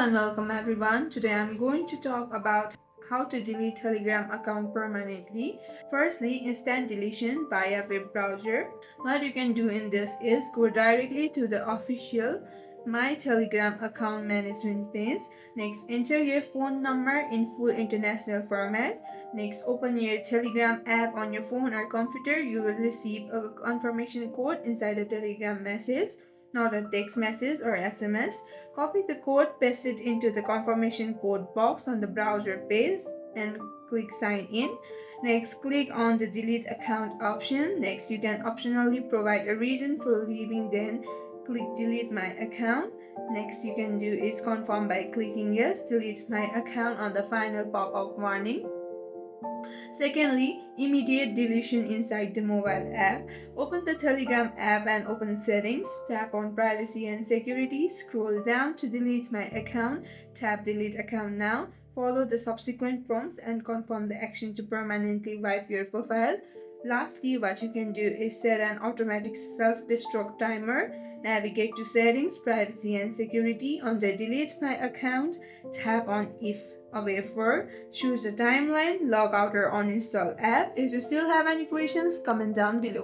and welcome everyone. Today I'm going to talk about how to delete Telegram account permanently. Firstly, instant deletion via web browser. What you can do in this is go directly to the official My Telegram account management page. Next, enter your phone number in full international format. Next, open your Telegram app on your phone or computer. You will receive a confirmation code inside the Telegram message, not a text message or SMS. Copy the code, paste it into the confirmation code box on the browser page and click sign in. Next, click on the delete account option. Next, you can optionally provide a reason for leaving, then click delete my account. Next, you can do is confirm by clicking yes, delete my account on the final pop-up warning. Secondly, immediate deletion inside the mobile app. Open the Telegram app and open settings. Tap on privacy and security. Scroll down to delete my account. Tap delete account now. Follow the subsequent prompts and confirm the action to permanently wipe your profile. Lastly, what you can do is set an automatic self-destruct timer. Navigate to settings, privacy and security. Under delete my account, tap on if away for, choose the timeline, log out or uninstall app. If you still have any questions, comment down below.